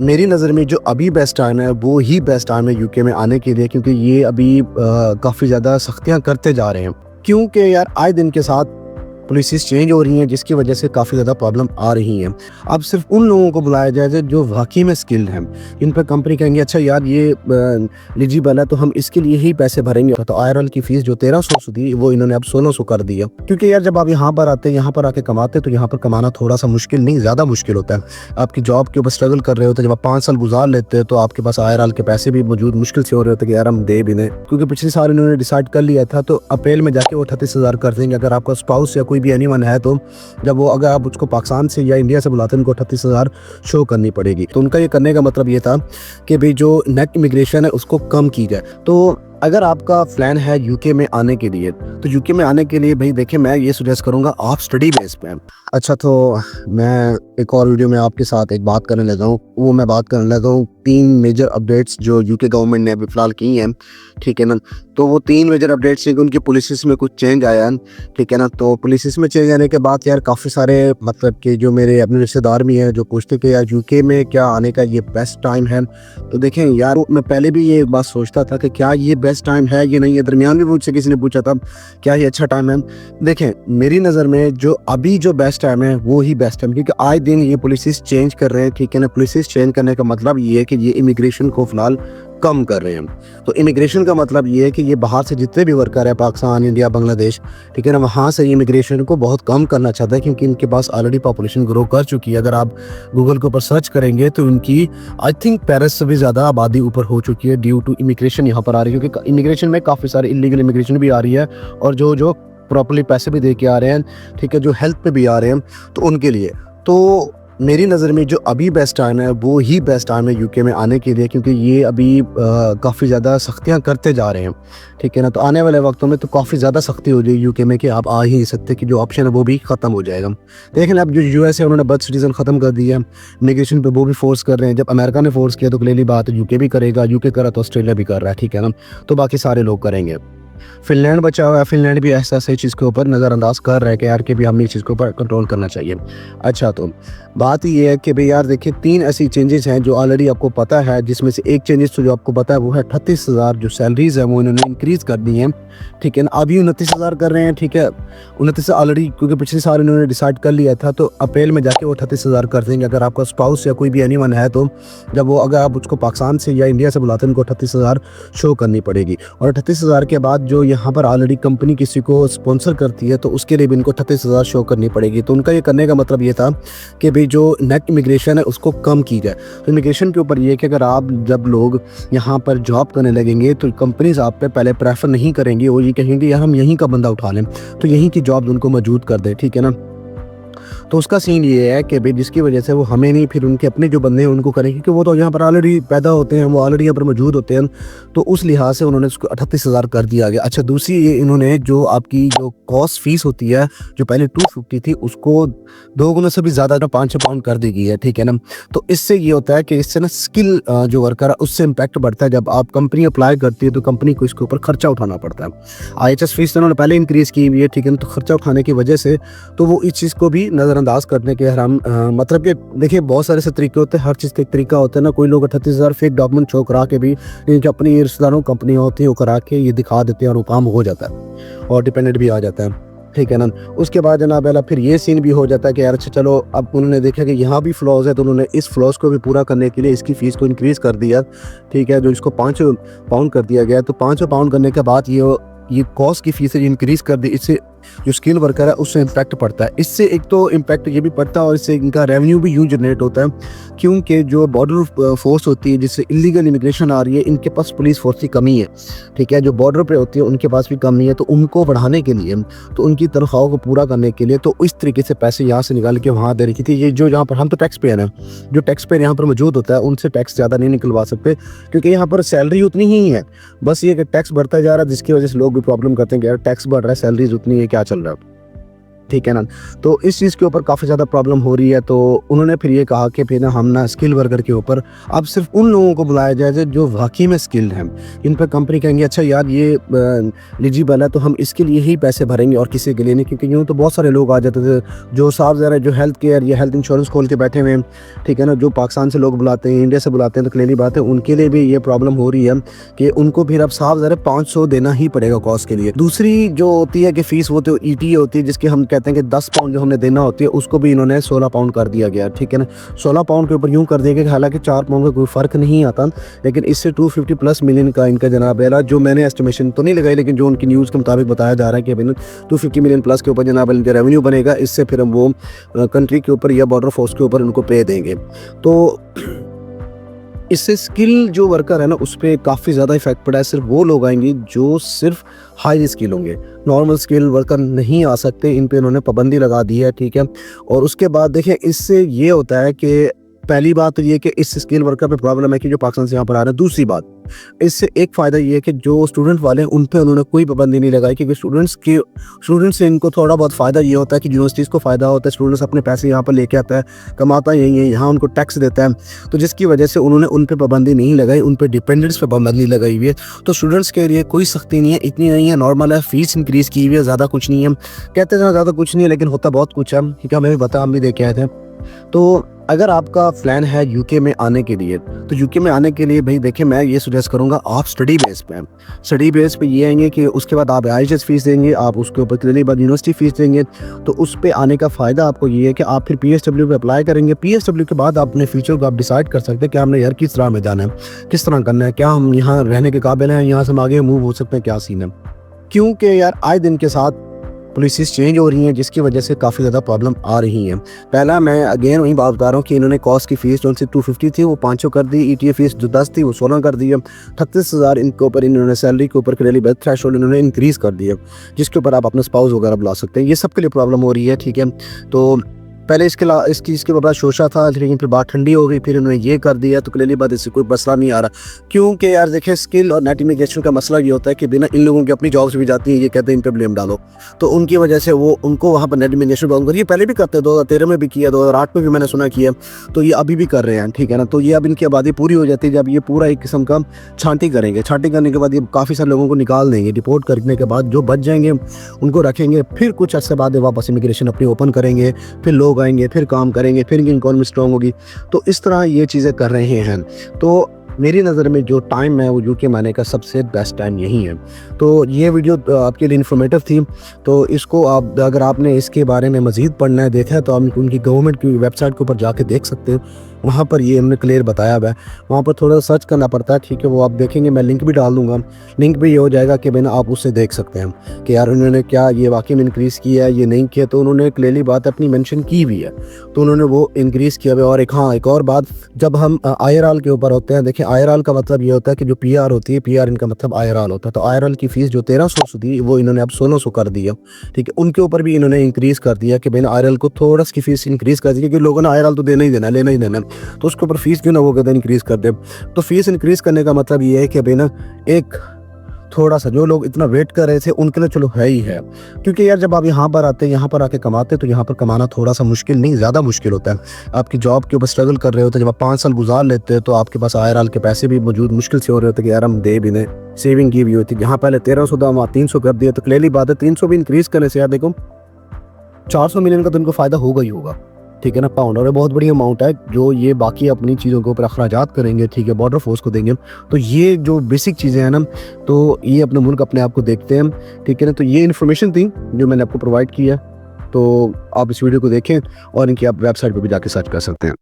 मेरी नज़र में जो अभी बेस्ट टाइम है वो ही बेस्ट टाइम है यूके में आने के लिए, क्योंकि ये अभी काफ़ी ज़्यादा सख्तियाँ करते जा रहे हैं। क्योंकि यार आए दिन के साथ पॉलिसीज़ चेंज हो रही हैं, जिसकी वजह से काफ़ी ज़्यादा प्रॉब्लम आ रही हैं। अब सिर्फ उन लोगों को बुलाया जाए जो वाक़ई में स्किल्ड हैं, इन पर कंपनी कहेंगे अच्छा यार ये एलिजिबल है तो हम इसके लिए ही पैसे भरेंगे। तो आईआरएल की फ़ीस जो 1300 थी वो इन्होंने अब 1600 कर दी है। क्योंकि यार जब आप यहाँ पर आते हैं, यहाँ पर आके कमाते हैं, तो यहाँ पर कमाना थोड़ा सा मुश्किल नहीं ज़्यादा मुश्किल होता है। आपकी जॉब के ऊपर स्ट्रगल कर रहे होते हैं, जब आप 5 साल गुजार लेते हैं तो आपके पास आईआरएल के पैसे भी मौजूद मुश्किल से हो रहे होते हैं कि यार हम दे भी दें। क्योंकि पिछले साल इन्होंने डिसाइड कर लिया था तो अप्रैल में जाके वो 38,000 कर देंगे। अगर आपका स्पाउस या कोई भी एनीवन है तो जब वो अगर आप उसको पाकिस्तान से या इंडिया से बुलाते हैं, उनको 38,000 शो करनी पड़ेगी। तो उनका ये करने का मतलब ये था कि भाई जो नेट इमिग्रेशन है उसको कम की जाए। तो अगर आपका प्लान है यूके में आने के लिए, तो यूके में आने के लिए भाई देखिए मैं ये सजेस्ट करूंगा आप स्टडी बेस पे। अच्छा, तो मैं एक और वीडियो में आपके साथ एक बात करने लगा हूँ। वो मैं बात करने लगा हूँ 3 मेजर अपडेट्स जो यूके गवर्नमेंट ने अभी फ़िलहाल की हैं, ठीक है ना। तो वो 3 मेजर अपडेट्स हैं कि उनकी पॉलिसीज़ में कुछ चेंज आया है, ठीक है ना। तो पॉलिसीज़ में चेंज आने के बाद यार काफ़ी सारे मतलब कि जो मेरे अपने रिश्तेदार भी हैं जो पूछते कि यार यूके में क्या आने का ये बेस्ट टाइम है। तो देखें यार, मैं पहले भी ये बात सोचता था कि क्या ये बेस्ट टाइम है ये नहीं है। दरमियान में मुझसे किसी ने पूछा था क्या ये अच्छा टाइम है। देखें मेरी नज़र में जो अभी जो बेस्ट टाइम है वो ही बेस्ट टाइम, क्योंकि आए दिन ये पॉलिसीज़ चेंज कर रहे हैं, ठीक है ना। पॉलिसीज़ चेंज करने का मतलब ये है कि ये इमिग्रेशन को फ़िलहाल कम कर रहे हैं। तो इमिग्रेशन का मतलब ये है कि ये बाहर से जितने भी वर्कर है, पाकिस्तान, इंडिया, बांग्लादेश, ठीक है ना, वहाँ से इमिग्रेशन को बहुत कम करना चाहता है, क्योंकि इनके पास ऑलरेडी पॉपुलेशन ग्रो कर चुकी है। अगर आप गूगल के ऊपर सर्च करेंगे तो उनकी आई थिंक पेरिस से भी ज़्यादा आबादी ऊपर हो चुकी है ड्यू टू इमिग्रेशन यहाँ पर आ रही है। क्योंकि इमिग्रेशन में काफ़ी सारे इलीगल इमिग्रेशन भी आ रही है और जो प्रॉपर्ली पैसे भी दे के आ रहे हैं, ठीक है, जो हेल्थ पे भी आ रहे हैं, तो उनके लिए तो मेरी नज़र में जो अभी बेस्ट टाइम है वो ही बेस्ट टाइम है यूके में आने के लिए, क्योंकि ये अभी काफ़ी ज़्यादा सख्तियाँ करते जा रहे हैं, ठीक है ना। तो आने वाले वक्तों में तो काफ़ी ज़्यादा सख्ती हो जाएगी यूके में कि आप आ ही नहीं सकते, कि जो ऑप्शन है वो भी ख़त्म हो जाएगा। देखें अब जो यूएस है उन्होंने बर्थ सिटीजन ख़त्म कर दिया है, इमिग्रेशन पे वो भी फोर्स कर रहे हैं। जब अमेरिका ने फोर्स किया तो क्लियरली बात है यूके भी करेगा, यूके करा तो ऑस्ट्रेलिया भी कर रहा है, ठीक है ना। तो बाकी सारे लोग करेंगे। फिनलैंड बचा हुआ है, फिनलैंड भी ऐसा सही चीज़ के ऊपर नज़रअंदाज कर रहा है कि यार कि भी हमें इस चीज़ के ऊपर कंट्रोल करना चाहिए। अच्छा, तो बात ये है कि भाई यार देखिए 3 ऐसी चेंजेस हैं जो ऑलरेडी आपको पता है, जिसमें से एक चेंजेस तो जो आपको पता है वो है 38,000 जो सैलरीज है वो इन्होंने इंक्रीज़ कर दी हैं, ठीक है ना। अभी 29,000 कर रहे हैं, ठीक है, 29 ऑलरेडी, क्योंकि पिछले साल इन्होंने डिसाइड कर लिया था तो अप्रैल में जाके वो 38,000 कर देंगे। अगर आपका स्पाउस या कोई भी एनीवन है तो जब वो अगर आप उसको पाकिस्तान से या इंडिया से बुलाते हैं, उनको 38,000 शो करनी पड़ेगी। और 38,000 के बाद जो यहाँ पर ऑलरेडी कंपनी किसी को स्पॉन्सर करती है तो उसके लिए भी इनको 38,000 शो करनी पड़ेगी। तो उनका ये करने का मतलब ये था कि भाई जो नेट इमिग्रेशन है उसको कम की जाए। तो इमिग्रेशन के ऊपर ये कि अगर आप जब लोग यहाँ पर जॉब करने लगेंगे तो कंपनीज आप पे पहले प्रेफर नहीं करेंगी, वो ये कहेंगे यार हम यहीं का बंदा उठा लें, तो यहीं की जॉब उनको मौजूद कर दें, ठीक है ना। तो उसका सीन ये है कि भाई जिसकी वजह से वो हमें नहीं, फिर उनके अपने जो बंदे हैं उनको करें, क्योंकि वो तो यहाँ पर ऑलरेडी पैदा होते हैं, वो ऑलरेडी यहाँ पर मौजूद होते हैं। तो उस लिहाज से उन्होंने उसको 38,000 कर दिया गया। अच्छा, दूसरी ये इन्होंने जो आपकी जो कॉस्ट फीस होती है जो पहले 250 थी उसको 2 गुना से भी ज़्यादा 5-6 पाउंड कर दी गई है, ठीक है ना। तो इससे ये होता है कि इससे ना स्किल जो वर्कर है उससे इम्पैक्ट बढ़ता है। जब आप कंपनी अप्लाई करती है तो कंपनी को इसके ऊपर खर्चा उठाना पड़ता है। IHS फीस तो उन्होंने पहले इंक्रीज़ की हुई है, ठीक है ना। तो खर्चा उठाने की वजह से तो वो इस चीज़ को भी नज़रअंदाज करने के हम मतलब कि देखिए बहुत सारे से तरीके होते हैं, हर चीज़ का एक तरीका होता है ना। कोई लोग 38,000 फेक डॉक्यूमेंट शो करा के भी जो अपनी रिश्तेदारों कंपनी होती है वो करा के ये दिखा देते हैं और वो काम हो जाता है और डिपेंडेंट भी आ जाता है, ठीक है ना। उसके बाद जनाब वाला फिर ये सीन भी हो जाता है कि यार अच्छा चलो अब उन्होंने देखा कि यहाँ भी फ्लॉज है तो उन्होंने इस फ्लॉज को भी पूरा करने के लिए इसकी फ़ीस को इंक्रीज़ कर दिया, ठीक है। जो इसको 5 पाउंड कर दिया गया, तो 5 पाउंड करने के बाद ये कॉस्ट की फ़ीस इंक्रीज़ कर दी। इससे जो स्किल वर्कर है उससे इम्पैक्ट पड़ता है। इससे एक तो इम्पैक्ट ये भी पड़ता है और इससे इनका रेवेन्यू भी यूँ जनरेट होता है, क्योंकि जो बॉर्डर फोर्स होती है जिससे इलीगल इमिग्रेशन आ रही है, इनके पास पुलिस फोर्स की कमी है, ठीक है। जो बॉर्डर पे होती है उनके पास भी कमी है, तो उनको बढ़ाने के लिए, तो उनकी तनख्वाहों को पूरा करने के लिए तो इस तरीके से पैसे यहाँ से निकाल के वहाँ दे रही थी। ये जो यहाँ पर हम तो टैक्स पेयर हैं, जो टैक्स पेयर यहाँ पर मौजूद होता है उनसे टैक्स ज़्यादा नहीं निकलवा सकते, क्योंकि यहाँ पर सैलरी उतनी ही है। बस ये कि टैक्स बढ़ता जा रहा है जिसकी वजह से लोग भी प्रॉब्लम करते हैं कि यार टैक्स बढ़ रहा है, सैलरीज उतनी है, क्या चल रहा है। ठीक है ना। तो इस चीज़ के ऊपर काफ़ी ज़्यादा प्रॉब्लम हो रही है, तो उन्होंने फिर ये कहा कि फिर ना हम ना स्किल वर्कर के ऊपर अब सिर्फ उन लोगों को बुलाया जाए जो वाकई में स्किल्ड हैं। इन पर कंपनी कहेंगे अच्छा यार ये एलिजिबल है तो हम इसके लिए ही पैसे भरेंगे और किसी के लिए नहीं, क्योंकि यूँ तो बहुत सारे लोग आ जाते थे जो साफ ज़रा जो हेल्थ केयर या हेल्थ इंश्योरेंस खोल के बैठे हुए हैं, ठीक है ना, जो पाकिस्तान से लोग बुलाते हैं, इंडिया से बुलाते हैं, तो क्लियरली बात है उनके लिए भी ये प्रॉब्लम हो रही है कि उनको फिर अब साफ ज़रा 500 देना ही पड़ेगा कॉस्ट के लिए। दूसरी जो होती है कि फ़ीस वो तो ईटी होती है, जिसके हम कहते हैं कि 10 पाउंड जो हमने देना होती है उसको भी इन्होंने 16 पाउंड कर दिया गया, ठीक है ना। 16 पाउंड के ऊपर यूँ कर दिया गया, हालांकि 4 पाउंड का कोई फ़र्क नहीं आता, लेकिन इससे 250 प्लस मिलियन का इनका जनाब है, जो मैंने एस्टिमेशन तो नहीं लगाई, लेकिन जो उनकी न्यूज़ के मुताबिक बताया जा रहा है कि अभी 250 मिलियन प्लस के ऊपर जनाब इनका रेवेन्यू बनेगा। इससे फिर हम वो कंट्री के ऊपर या बॉर्डर फोर्स के ऊपर उनको पे देंगे। तो इससे स्किल जो वर्कर है ना उस पर काफ़ी ज़्यादा इफेक्ट पड़ा है। सिर्फ वो लोग आएंगे जो सिर्फ हाई स्किल होंगे, नॉर्मल स्किल वर्कर नहीं आ सकते, इन पे इन्होंने पाबंदी लगा दी है, ठीक है। और उसके बाद देखें इससे ये होता है कि पहली बात तो ये कि इस स्किल वर्कर पे प्रॉब्लम है कि जो पाकिस्तान से यहाँ पर आ रहे हैं। दूसरी बात इससे एक फ़ायदा ये है कि जो स्टूडेंट वाले हैं उन पे उन्होंने कोई पाबंदी नहीं लगाई, क्योंकि स्टूडेंट्स से इनको थोड़ा बहुत फ़ायदा ये होता है कि यूनिवर्सिटीज़ को फ़ायदा होता है, स्टूडेंट्स अपने पैसे यहाँ पर लेके आता है, कमाता यही है, यहाँ उनको टैक्स देता है, तो जिसकी वजह से उन्होंने उन पर पाबंदी नहीं लगाई, उन पर डिपेंडेंट्स पर पाबंदी लगाई हुई है। तो स्टूडेंट्स के लिए कोई सख्ती नहीं है, इतनी नहीं है, नॉर्मल है। फ़ीस इंक्रीज़ की हुई है, ज़्यादा कुछ नहीं है, कहते हैं ज़्यादा कुछ नहीं है लेकिन होता बहुत कुछ है, ठीक है, हमें भी पता, हम भी देख के आए थे। तो अगर आपका प्लान है यूके में आने के लिए, तो यूके में आने के लिए भाई देखिए मैं ये सजेस्ट करूंगा आप स्टडी बेस पे ये आएंगे कि उसके बाद आप IELTS फीस देंगे, आप उसके ऊपर क्लियरली बाद यूनिवर्सिटी फीस देंगे। तो उस पे आने का फ़ायदा आपको ये है कि आप फिर PSW पे अप्लाई करेंगे। PSW के बाद आप अपने फ्यूचर को आप डिसाइड कर सकते हैं कि हमने यार किस तरह में जाना है, किस तरह करना है, क्या हम यहाँ रहने के काबिल हैं, यहाँ से हम आगे मूव हो सकते हैं, क्या सीन है। क्योंकि यार आए दिन के साथ पॉलिसीज़ चेंज हो रही हैं, जिसकी वजह से काफ़ी ज़्यादा प्रॉब्लम आ रही हैं। पहला मैं अगेन वही बात बता रहा हूँ कि इन्होंने कॉस्ट की फ़ीस जो 250 थी वो 500 कर दी, ETA फ़ीस जो 10 थी वो 16 कर दी है। 38,000 इनके ऊपर इन्होंने सैलरी के ऊपर क्लियरली बेस्ट थ्रेशोल्ड इन्होंने इंक्रीज़ कर दिया, जिसके ऊपर आप अपना स्पाउस वगैरह बुला सकते हैं। ये सब के लिए प्रॉब्लम हो रही है, ठीक है। तो पहले इसके बाद शोशा था, लेकिन फिर बात ठंडी हो गई, फिर इन्होंने ये कर दिया, तो क्लियरली बात इससे कोई मसला नहीं आ रहा। क्योंकि यार देखिए स्किल और नेट इमिग्रेशन का मसला ये होता है कि बिना इन लोगों की अपनी जॉब्स भी जाती हैं, ये कहते हैं इन पर ब्लेम डालो, तो उनकी वजह से वो उनको वहाँ पर नेट इमिग्रेशन प्रॉब्लम करिए। पहले भी करते हैं, 2013 में भी किया, 2008 में भी मैंने सुना किया, तो ये अभी भी कर रहे हैं, ठीक है ना। तो ये अब इनकी आबादी पूरी हो जाती है, जब ये पूरा एक किस्म का छांटी करेंगे, छांटी करने के बाद ये काफ़ी सारे लोगों को निकाल देंगे, डिपोर्ट करने के बाद जो बच जाएंगे उनको रखेंगे, फिर कुछ अर्से बाद वापस इमिग्रेशन अपनी ओपन करेंगे, फिर लोग आएंगे, फिर काम करेंगे, फिर इनकी इकोनॉमी स्ट्रॉन्ग होगी। तो इस तरह ये चीज़ें कर रहे हैं। तो मेरी नज़र में जो टाइम है वो यूके में आने का सबसे बेस्ट टाइम यही है। तो ये वीडियो आपके लिए इन्फॉर्मेटिव थी, तो इसको आप अगर आपने इसके बारे में मज़ीद पढ़ना है, देखा है, तो आप उनकी गवर्नमेंट की वेबसाइट के ऊपर जाके देख सकते हो, वहाँ पर ये हमने क्लियर बताया हुआ है। वहाँ पर थोड़ा सर्च करना पड़ता है, ठीक है, वो आप देखेंगे, मैं लिंक भी डाल दूँगा, लिंक भी ये हो जाएगा कि बिना आप उससे देख सकते हैं कि यार उन्होंने क्या ये वाकई में इंक्रीज़ किया है, ये नहीं किया। तो उन्होंने क्लियरली बात अपनी मेंशन की हुई है, तो उन्होंने वो इंक्रीज़ किया हुआ है। और एक और बात, जब हम IRL के ऊपर होते हैं, देखिए IRL का मतलब ये होता है कि जो PR होती है, PR इनका मतलब IRL होता है, तो IRL की फ़ीस जो 1300 थी वो इन्होंने अब 1600 कर दी है, ठीक है। उनके ऊपर भी इन्होंने इंक्रीज़ कर दिया कि बिना IRL को थोड़ा सी फ़ीस इंक्रीज़ कर दी, क्योंकि लोगों ने IRL तो देना ही देना, लेना ही देना, तो उसके ऊपर फीस क्यों ना वो कहते हैं इंक्रीज़ कर दे। तो फीस इंक्रीज़ करने का मतलब ये है कि भाई ना एक थोड़ा सा जो लोग इतना वेट कर रहे थे उनके लिए चलो है ही है, क्योंकि यार जब आप यहाँ पर आते हैं, यहाँ पर आके कमाते हैं, तो यहाँ पर कमाना थोड़ा सा मुश्किल नहीं ज़्यादा मुश्किल होता है। आपकी जॉब के ऊपर स्ट्रगल कर रहे होते हैं, जब आप 5 साल गुजार लेते हैं तो आपके पास IRL के पैसे भी मौजूद मुश्किल से हो रहे होते हैं कि यार हम दे भी दें, सेविंग की भी होती है। यहाँ पहले 1300 था, वहाँ 300 कर दिया, तो क्लियरली बात है 300 भी इंक्रीज़ करने से यार देखो 400 मिलियन का तो इनको फ़ायदा होगा ही होगा, ठीक है ना, पाउंड। और ये बहुत बड़ी अमाउंट है जो ये बाकी अपनी चीज़ों के ऊपर अखराजात करेंगे, ठीक है, बॉर्डर फोर्स को देंगे। तो ये जो बेसिक चीज़ें हैं ना, तो ये अपने मुल्क अपने आप को देखते हैं, ठीक है ना। तो ये इन्फॉर्मेशन थी जो मैंने आपको प्रोवाइड की है, तो आप इस वीडियो को देखें और इनकी आप वेबसाइट पर भी जाके सर्च कर सकते हैं।